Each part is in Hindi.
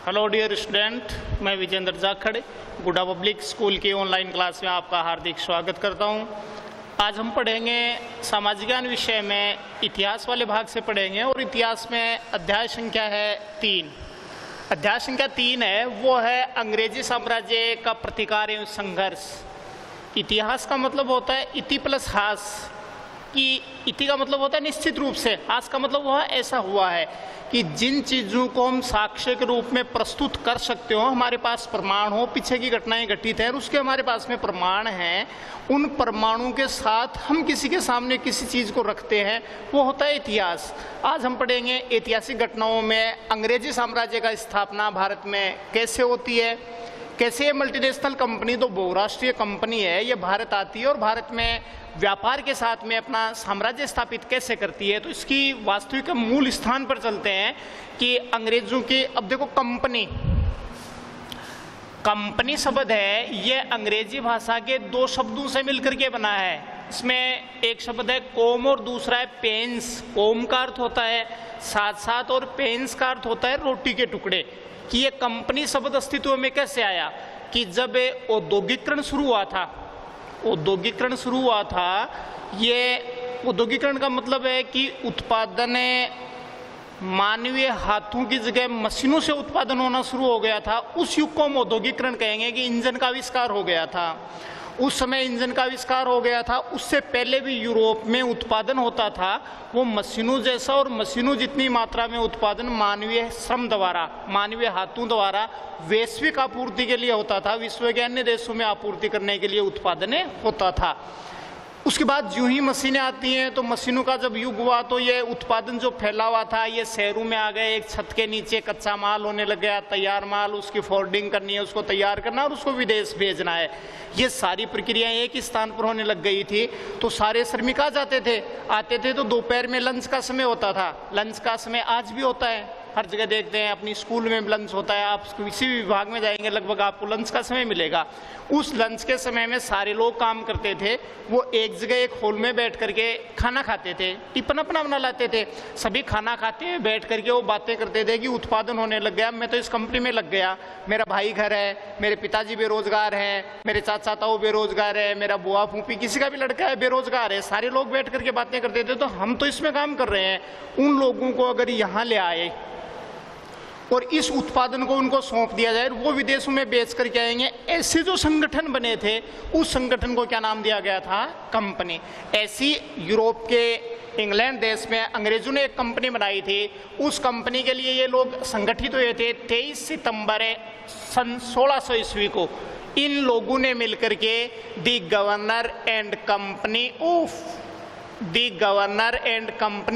हेलो डियर स्टूडेंट, मैं विजेंद्र जाखड़ गुड्डा पब्लिक स्कूल की ऑनलाइन क्लास में आपका हार्दिक स्वागत करता हूं। आज हम पढ़ेंगे सामाजिक ज्ञान विषय में इतिहास वाले भाग से पढ़ेंगे और इतिहास में अध्याय संख्या है 3। अध्याय संख्या 3 है, वो है अंग्रेजी साम्राज्य का प्रतिकार एवं संघर्ष। इतिहास का मतलब होता है इति प्लस हास, कि इति का मतलब होता है निश्चित रूप से, हास का मतलब वह ऐसा हुआ है कि जिन चीज़ों को हम साक्ष्य के रूप में प्रस्तुत कर सकते हो, हमारे पास प्रमाण हो, पीछे की घटनाएं घटित हैं और उसके हमारे पास में प्रमाण हैं, उन प्रमाणों के साथ हम किसी के सामने किसी चीज़ को रखते हैं, वो होता है इतिहास। आज हम पढ़ेंगे ऐतिहासिक घटनाओं में अंग्रेजी साम्राज्य का स्थापना भारत में कैसे होती है, कैसे ये मल्टीनेशनल कंपनी, तो बहुराष्ट्रीय कंपनी है, ये भारत आती है और भारत में व्यापार के साथ में अपना साम्राज्य स्थापित कैसे करती है। तो इसकी वास्तविक मूल स्थान पर चलते हैं कि अंग्रेजों की, अब देखो कंपनी शब्द है, ये अंग्रेजी भाषा के 2 शब्दों से मिलकर के बना है। इसमें एक शब्द है कोम और दूसरा है पेंस। कोम का अर्थ होता है साथ साथ और पेंस का अर्थ होता है रोटी के टुकड़े। कि ये कंपनी शब्द अस्तित्व में कैसे आया कि जब औद्योगिकरण शुरू हुआ था, औद्योगिकरण शुरू हुआ था, ये औद्योगिकरण का मतलब है कि उत्पादन मानवीय हाथों की जगह मशीनों से उत्पादन होना शुरू हो गया था। उस युग को हम औद्योगिकरण कहेंगे कि इंजन का आविष्कार हो गया था। उस समय इंजन का आविष्कार हो गया था। उससे पहले भी यूरोप में उत्पादन होता था वो मशीनों जैसा, और मशीनों जितनी मात्रा में उत्पादन मानवीय श्रम द्वारा, मानवीय हाथों द्वारा वैश्विक आपूर्ति के लिए होता था, विश्व के अन्य देशों में आपूर्ति करने के लिए उत्पादन होता था। उसके बाद जो ही मशीनें आती हैं, तो मशीनों का जब युग हुआ तो ये उत्पादन जो फैला हुआ था ये शहरों में आ गए। एक छत के नीचे कच्चा माल होने लग गया, तैयार माल, उसकी फोल्डिंग करनी है, उसको तैयार करना और उसको विदेश भेजना है। ये सारी प्रक्रियाएं एक ही स्थान पर होने लग गई थी। तो सारे श्रमिक आते थे तो दोपहर में लंच का समय होता था। लंच का समय आज भी होता है, हर जगह देखते हैं, अपनी स्कूल में लंच होता है, आप किसी भी विभाग में जाएंगे लगभग आपको लंच का समय मिलेगा। उस लंच के समय में सारे लोग काम करते थे, वो एक जगह एक हॉल में बैठ करके खाना खाते थे, टिफिन अपना बना लाते थे, सभी खाना खाते हुए बैठ करके वो बातें करते थे कि उत्पादन होने लग गया, मैं तो इस कंपनी में लग गया, मेरा भाई घर है, मेरे पिताजी बेरोजगार हैं, मेरे चाचा ताऊ बेरोजगार है, मेरा बुआ फूफी किसी का भी लड़का है बेरोजगार है, सारे लोग बैठ करके बातें करते थे। तो हम तो इसमें काम कर रहे हैं। उन लोगों को अगर यहाँ ले आए और इस उत्पादन को उनको सौंप दिया जाए, वो विदेशों में बेच करके आएंगे, ऐसे जो संगठन बने थे उस संगठन को क्या नाम दिया गया था? कंपनी। ऐसी यूरोप के इंग्लैंड देश में अंग्रेजों ने एक कंपनी बनाई थी। उस कंपनी के लिए ये लोग संगठित हुए थे 23 सितंबर सन 1600 ईस्वी को। इन लोगों ने मिलकर के the governor and company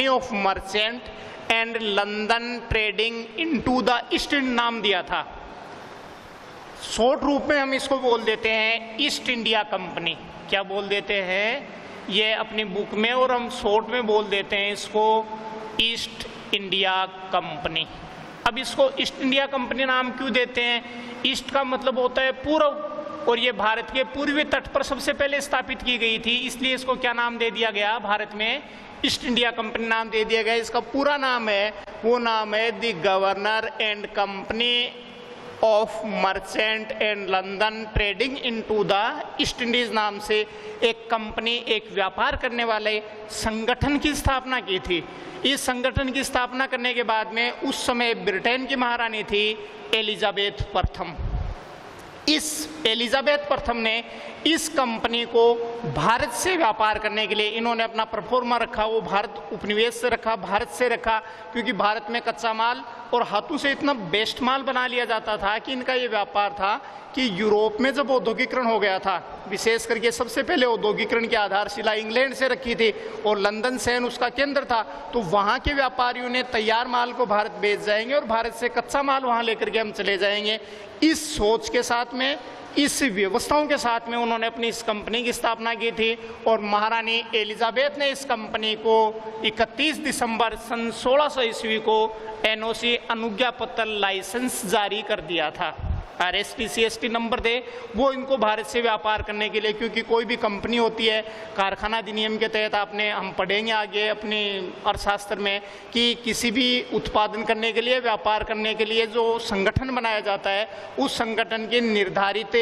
of merchant and London trading into the East India नाम दिया था। शॉर्ट रूप में हम इसको बोल देते हैं ईस्ट इंडिया कंपनी। क्या बोल देते हैं ये अपनी बुक में, और हम शॉर्ट में बोल देते हैं इसको ईस्ट इंडिया कंपनी। अब इसको ईस्ट इंडिया कंपनी नाम क्यों देते हैं? ईस्ट का मतलब होता है पूर्व, और ये भारत के पूर्वी तट पर सबसे पहले स्थापित की गई थी, इसलिए इसको क्या नाम दे दिया गया? भारत में ईस्ट इंडिया कंपनी नाम दे दिया गया। इसका पूरा नाम है, वो नाम है the governor and company of merchant and London trading into the east Indies नाम से एक कंपनी, एक व्यापार करने वाले संगठन की स्थापना की थी। इस संगठन की स्थापना करने के बाद में उस समय ब्रिटेन की महारानी थी एलिजाबेथ प्रथम। इस एलिजाबेथ प्रथम ने इस कंपनी को भारत से व्यापार करने के लिए इन्होंने अपना परफॉर्मा रखा, वो भारत उपनिवेश से रखा, भारत से रखा, क्योंकि भारत में कच्चा माल और हाथों से इतना बेस्ट माल बना लिया जाता था कि इनका ये व्यापार था कि यूरोप में जब औद्योगिकरण हो गया था, विशेष करके सबसे पहले औद्योगिकरण की आधारशिला इंग्लैंड से रखी थी और लंदन शहर उसका केंद्र था, तो वहाँ के व्यापारियों ने तैयार माल को भारत बेच जाएंगे और भारत से कच्चा माल वहाँ लेकर के हम चले जाएंगे। इस सोच के साथ में, इस व्यवस्थाओं के साथ में उन्होंने अपनी इस कंपनी की स्थापना की थी और महारानी एलिजाबेथ ने इस कंपनी को 31 दिसंबर सन 1600 ईस्वी को एनओसी अनुज्ञा पत्र लाइसेंस जारी कर दिया था। RST CST नंबर दे, वो इनको भारत से व्यापार करने के लिए, क्योंकि कोई भी कंपनी होती है, कारखाना अधिनियम के तहत हम पढ़ेंगे आगे अपने अर्थशास्त्र में कि किसी भी उत्पादन करने के लिए, व्यापार करने के लिए जो संगठन बनाया जाता है, उस संगठन के निर्धारित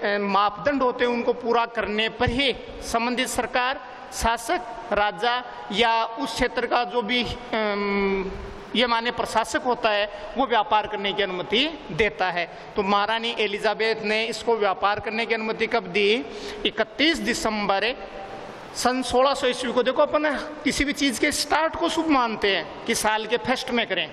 मापदंड होते हैं, उनको पूरा करने पर ही संबंधित सरकार, शासक, राजा या उस क्षेत्र का जो भी ये माने प्रशासक होता है, वो व्यापार करने की अनुमति देता है। तो महारानी एलिजाबेथ ने इसको व्यापार करने की अनुमति कब दी? 31 दिसंबर सन 1600 ईस्वी को। देखो, अपन किसी भी चीज़ के स्टार्ट को शुभ मानते हैं कि साल के फर्स्ट में करें,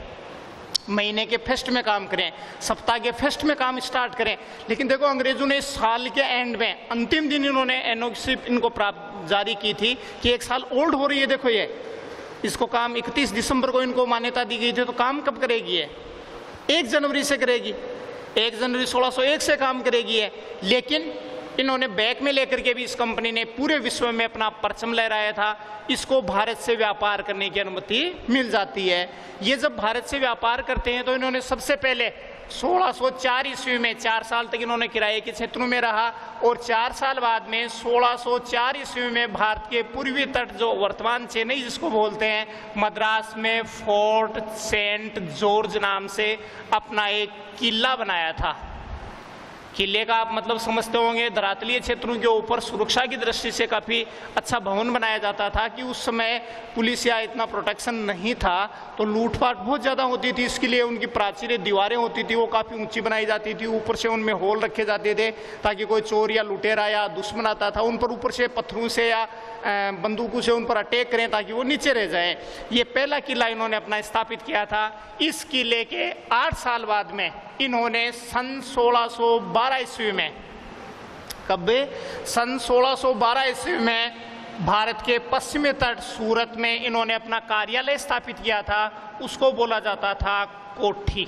महीने के फर्स्ट में काम करें, सप्ताह के फर्स्ट में काम स्टार्ट करें। लेकिन देखो, अंग्रेजों ने साल के एंड में अंतिम दिन इन्होंने एनओसी इनको प्राप्त जारी की थी कि एक साल ओल्ड हो रही है, देखो ये, इसको काम 31 दिसंबर को इनको मान्यता दी गई थी, तो काम कब करेगी है? 1 जनवरी से करेगी, 1 जनवरी 1601 से काम करेगी है। लेकिन इन्होंने बैक में लेकर के भी इस कंपनी ने पूरे विश्व में अपना परचम लहराया था, इसको भारत से व्यापार करने की अनुमति मिल जाती है। ये जब भारत से व्यापार करते हैं तो इन्होंने सबसे पहले 1604 ईस्वी में 4 साल तक इन्होंने किराए के क्षेत्रों में रहा, और 4 साल बाद में 1604 ईस्वी में भारत के पूर्वी तट, जो वर्तमान चेन्नई जिसको बोलते हैं, मद्रास में फोर्ट सेंट जॉर्ज नाम से अपना एक किला बनाया था। किले का आप मतलब समझते होंगे, धरातलीय क्षेत्रों के ऊपर सुरक्षा की दृष्टि से काफ़ी अच्छा भवन बनाया जाता था कि उस समय पुलिस या इतना प्रोटेक्शन नहीं था, तो लूटपाट बहुत ज़्यादा होती थी। इसके लिए उनकी प्राचीरें, दीवारें होती थी, वो काफ़ी ऊंची बनाई जाती थी, ऊपर से उनमें होल रखे जाते थे ताकि कोई चोर या लुटेरा या दुश्मन आता था उन पर ऊपर से पत्थरों से या बंदूकों से उन पर अटैक करें ताकि वो नीचे रह जाए। ये पहला किला इन्होंने अपना स्थापित किया था। इस किले के 8 साल बाद में इन्होंने सन 1612 ईस्वी में, कब? सन 1612 ईस्वी में भारत के पश्चिमी तट सूरत में इन्होंने अपना कार्यालय स्थापित किया था। उसको बोला जाता था कोठी।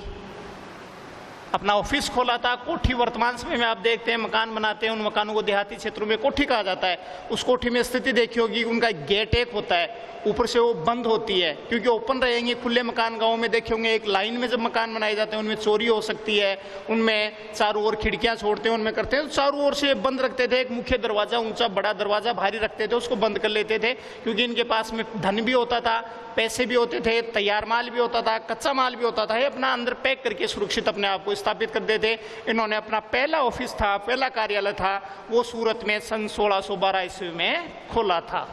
अपना ऑफिस खोला था। कोठी वर्तमान समय में आप देखते हैं मकान बनाते हैं, उन मकानों को देहाती क्षेत्रों में कोठी कहा जाता है। उस कोठी में स्थिति देखी होगी, उनका गेट एक होता है, ऊपर से वो बंद होती है क्योंकि ओपन रहेंगे। खुले मकान गाँव में देखे होंगे, एक लाइन में जब मकान बनाए जाते हैं उनमें चोरी हो सकती है, उनमें चारों ओर खिड़कियाँ छोड़ते हैं, उनमें करते हैं, तो चारों ओर से बंद रखते थे। एक मुख्य दरवाजा, ऊंचा बड़ा दरवाजा भारी रखते थे, उसको बंद कर लेते थे क्योंकि इनके पास में धन भी होता था, पैसे भी होते थे, तैयार माल भी होता था, कच्चा माल भी होता था। ये अपना अंदर पैक करके सुरक्षित अपने आप को स्थापित करते थे। इन्होंने अपना पहला ऑफिस था, पहला कार्यालय था, वो सूरत में सन 1612 ईस्वी में खोला था।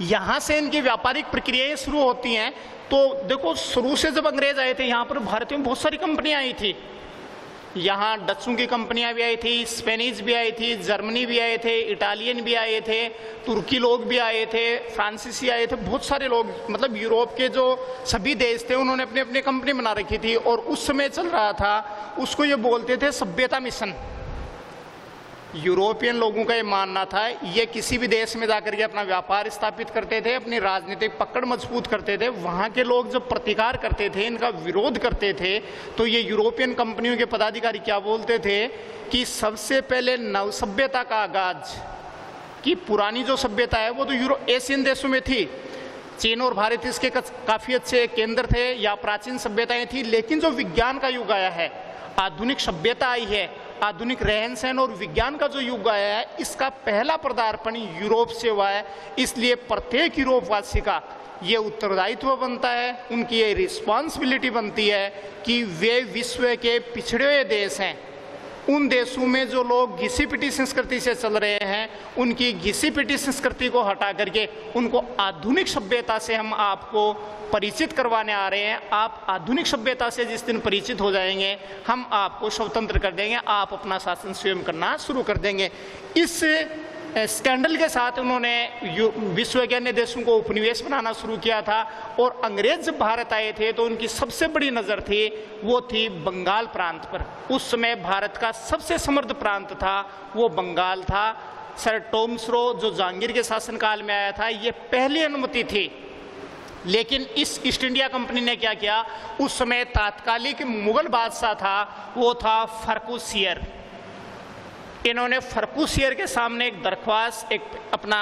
यहां से इनकी व्यापारिक प्रक्रियाएं शुरू होती हैं। तो देखो, शुरू से जब अंग्रेज आए थे यहाँ पर भारत में बहुत सारी कंपनियां आई थी। यहाँ डच्चों की कंपनियां भी आई थी, स्पेनिश भी आई थी, जर्मनी भी आए थे, इटालियन भी आए थे, तुर्की लोग भी आए थे, फ्रांसीसी आए थे, बहुत सारे लोग, मतलब यूरोप के जो सभी देश थे उन्होंने अपनी अपनी कंपनी बना रखी थी। और उस समय चल रहा था, उसको ये बोलते थे सभ्यता मिशन। यूरोपियन लोगों का ये मानना था, ये किसी भी देश में जाकर के अपना व्यापार स्थापित करते थे, अपनी राजनीतिक पकड़ मजबूत करते थे। वहाँ के लोग जब प्रतिकार करते थे, इनका विरोध करते थे, तो ये यूरोपियन कंपनियों के पदाधिकारी क्या बोलते थे कि सबसे पहले नव सभ्यता का आगाज, कि पुरानी जो सभ्यता है वो तो यूरो एशियन देशों में थी, चीन और भारत इसके काफ़ी अच्छे केंद्र थे या प्राचीन सभ्यताएं थी। लेकिन जो विज्ञान का युग आया है, आधुनिक सभ्यता आई है, आधुनिक रहन सहन और विज्ञान का जो युग आया है, इसका पहला पदार्पण यूरोप से हुआ है। इसलिए प्रत्येक यूरोपवासी का ये उत्तरदायित्व बनता है, उनकी ये रिस्पॉन्सिबिलिटी बनती है कि वे विश्व के पिछड़े हुए देश हैं, उन देशों में जो लोग घिसी पिटी संस्कृति से चल रहे हैं, उनकी घिसी पिटी संस्कृति को हटा करके उनको आधुनिक सभ्यता से हम आपको परिचित करवाने आ रहे हैं। आप आधुनिक सभ्यता से जिस दिन परिचित हो जाएंगे, हम आपको स्वतंत्र कर देंगे, आप अपना शासन स्वयं करना शुरू कर देंगे। इस स्कैंडल के साथ उन्होंने विश्व के अन्य देशों को उपनिवेश बनाना शुरू किया था। और अंग्रेज जब भारत आए थे तो उनकी सबसे बड़ी नज़र थी, वो थी बंगाल प्रांत पर। उस समय भारत का सबसे समृद्ध प्रांत था वो बंगाल था। सर टॉमस रो जो जहांगीर के शासनकाल में आया था, ये पहली अनुमति थी। लेकिन इस ईस्ट इंडिया कंपनी ने क्या किया, उस समय तात्कालिक मुगल बादशाह था, वो था फर्रुखसियर। इन्होंने फर्रुखसियर के सामने एक दरख्वास्त, एक अपना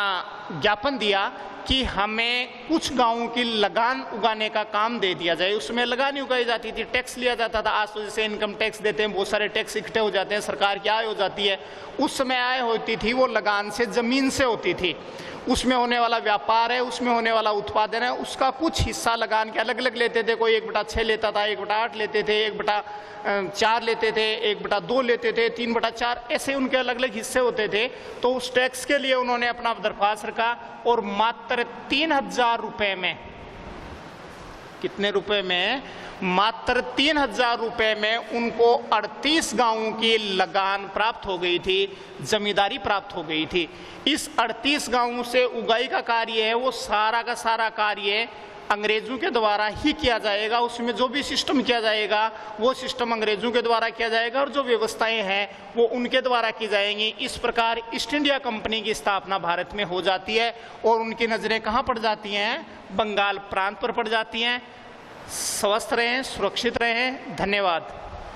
ज्ञापन दिया कि हमें कुछ गांवों की लगान उगाने का काम दे दिया जाए। उसमें लगान उगाई जाती थी, टैक्स लिया जाता था। आज तो जैसे इनकम टैक्स देते हैं, बहुत सारे टैक्स इकट्ठे हो जाते हैं, सरकार की आय हो जाती है। उस समय आय होती थी वो लगान से, जमीन से होती थी। उसमें होने वाला व्यापार है, उसमें होने वाला उत्पादन है, उसका कुछ हिस्सा लगान के अलग अलग लेते थे। कोई 1/6 लेता था, 1/8 लेते थे, 1/4 लेते थे, 1/2 लेते थे, 3/4, ऐसे उनके अलग अलग हिस्से होते थे। तो उस टैक्स के लिए उन्होंने अपना दरख्वास्त रखा और मात्र 3000 रुपये में, कितने रुपए में? मात्र 3000 रुपये में उनको 38 गांवों की लगान प्राप्त हो गई थी, जमींदारी प्राप्त हो गई थी। इस 38 गांवों से उगाई का कार्य है वो सारा का सारा कार्य अंग्रेजों के द्वारा ही किया जाएगा। उसमें जो भी सिस्टम किया जाएगा वो सिस्टम अंग्रेजों के द्वारा किया जाएगा और जो व्यवस्थाएं हैं वो उनके द्वारा की जाएंगी। इस प्रकार ईस्ट इंडिया कंपनी की स्थापना भारत में हो जाती है और उनकी नज़रें कहाँ पड़ जाती हैं? बंगाल प्रांत पर पड़ जाती हैं। स्वस्थ रहें, सुरक्षित रहें। धन्यवाद।